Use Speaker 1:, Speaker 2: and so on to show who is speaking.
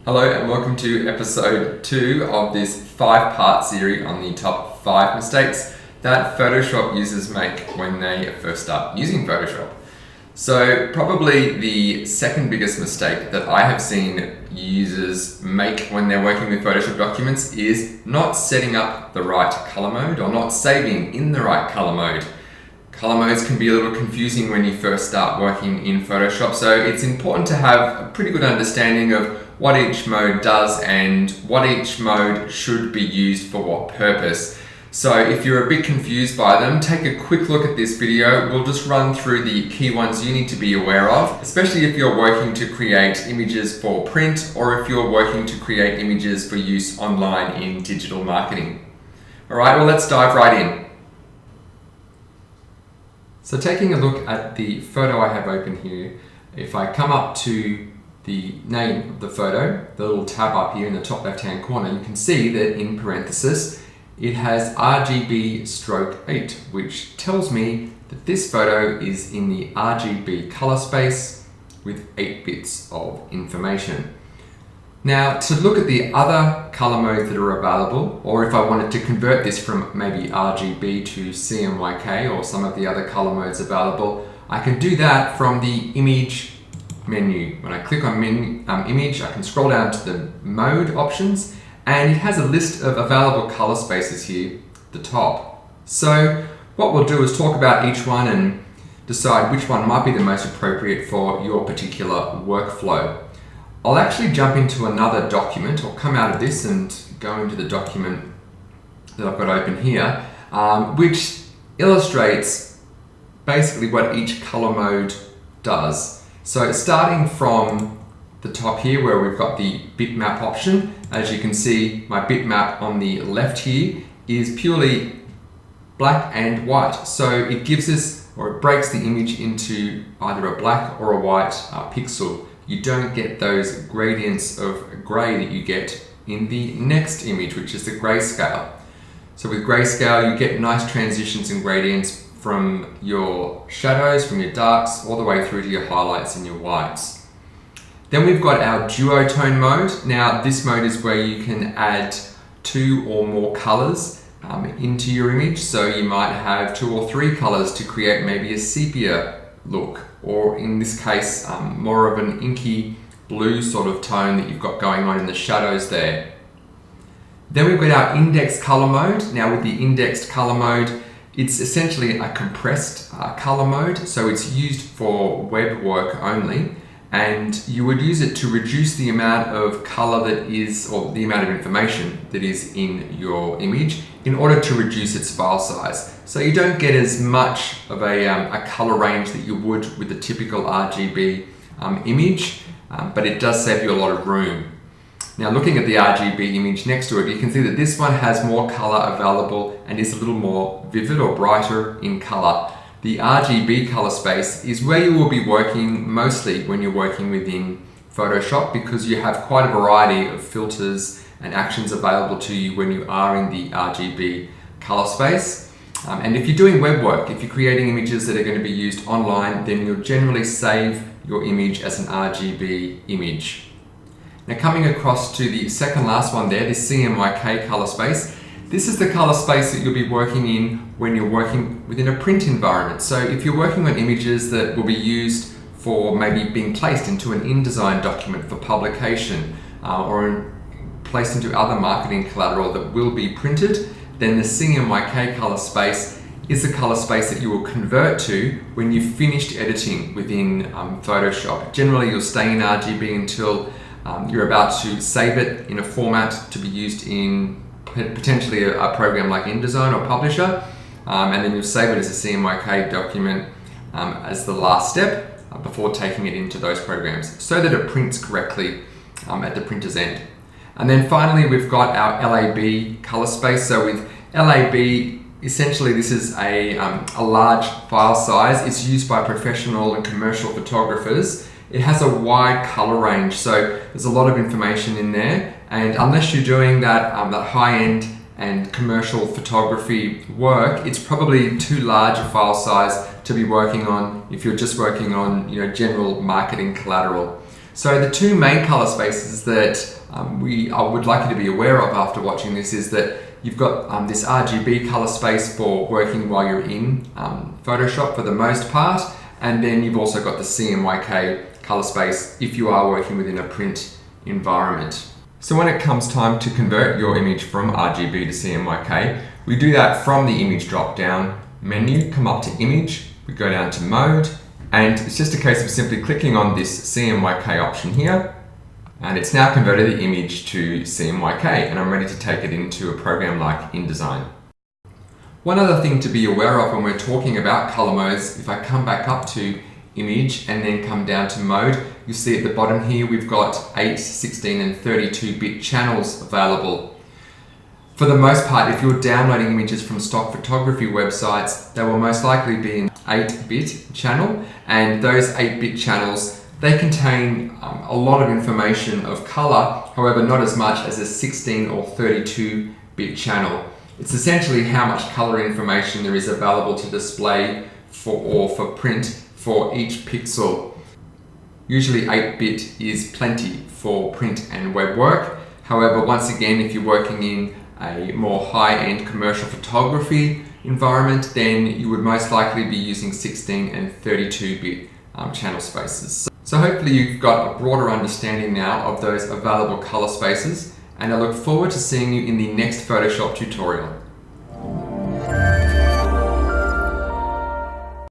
Speaker 1: Hello and welcome to episode 2 of this 5-part series on the top 5 mistakes that Photoshop users make when they first start using Photoshop. So probably the second biggest mistake that I have seen users make when they're working with Photoshop documents is not setting up the right color mode or not saving in the right color mode. Color modes can be a little confusing when you first start working in Photoshop, so it's important to have a pretty good understanding of what each mode does and what each mode should be used for what purpose. So if you're a bit confused by them, take a quick look at this video. We'll just run through the key ones you need to be aware of, especially if you're working to create images for print or if you're working to create images for use online in digital marketing. All right, well, let's dive right in. So taking a look at the photo I have open here, if I come up to the name of the photo, the little tab up here in the top left-hand corner, you can see that in parenthesis, it has RGB/8, which tells me that this photo is in the RGB color space with 8 bits of information. Now, to look at the other color modes that are available, or if I wanted to convert this from maybe RGB to CMYK or some of the other color modes available, I can do that from the image menu. When I click on image, I can scroll down to the mode options, and it has a list of available color spaces here at the top. So what we'll do is talk about each one and decide which one might be the most appropriate for your particular workflow. I'll actually jump into another document, or come out of this and go into the document that I've got open here, which illustrates basically what each color mode does. So starting from the top here where we've got the bitmap option, as you can see, my bitmap on the left here is purely black and white. So it gives us, or it breaks the image into either a black or a white pixel. You don't get those gradients of grey that you get in the next image, which is the grayscale. So with grayscale, you get nice transitions and gradients from your shadows, from your darks, all the way through to your highlights and your whites. Then we've got our duotone mode. Now this mode is where you can add 2 or more colors into your image. So you might have 2 or 3 colors to create maybe a sepia look, or in this case, more of an inky blue sort of tone that you've got going on in the shadows there. Then we've got our index color mode. Now with the indexed color mode, it's essentially a compressed color mode, so it's used for web work only, and you would use it to reduce the amount of color that is, or the amount of information that is in your image in order to reduce its file size. So you don't get as much of a color range that you would with the typical RGB image, but it does save you a lot of room. Now looking at the RGB image next to it, you can see that this one has more color available and is a little more vivid or brighter in color. The RGB color space is where you will be working mostly when you're working within Photoshop, because you have quite a variety of filters and actions available to you when you are in the RGB color space. And if you're doing web work, if you're creating images that are going to be used online, then you'll generally save your image as an RGB image. Now coming across to the second last one there, the CMYK color space. This is the color space that you'll be working in when you're working within a print environment. So if you're working on images that will be used for maybe being placed into an InDesign document for publication, or placed into other marketing collateral that will be printed, then the CMYK color space is the color space that you will convert to when you've finished editing within Photoshop. Generally, you'll stay in RGB until you're about to save it in a format to be used in potentially a program like InDesign or Publisher, and then you'll save it as a CMYK document as the last step before taking it into those programs so that it prints correctly at the printer's end. And then finally, we've got our LAB color space. So with LAB, essentially this is a large file size. It's used by professional and commercial photographers. It has a wide color range, so there's a lot of information in there, and unless you're doing that high-end and commercial photography work, it's probably too large a file size to be working on if you're just working on general marketing collateral. So the two main color spaces that I would like you to be aware of after watching this is that you've got this RGB color space for working while you're in Photoshop for the most part, and then you've also got the CMYK color space if you are working within a print environment. So when it comes time to convert your image from RGB to CMYK, we do that from the image drop down menu, come up to image, we go down to mode, and it's just a case of simply clicking on this CMYK option here, and it's now converted the image to CMYK, and I'm ready to take it into a program like InDesign. One other thing to be aware of when we're talking about color modes, if I come back up to image and then come down to mode, you'll see at the bottom here we've got 8, 16 and 32-bit channels available. For the most part, if you're downloading images from stock photography websites, they will most likely be an 8-bit channel, and those 8-bit channels, they contain a lot of information of color, however not as much as a 16 or 32-bit channel. It's essentially how much color information there is available to display for print for each pixel. Usually 8-bit is plenty for print and web work. However, once again, if you're working in a more high-end commercial photography environment, then you would most likely be using 16 and 32-bit channel spaces. So hopefully you've got a broader understanding now of those available color spaces, and I look forward to seeing you in the next Photoshop tutorial.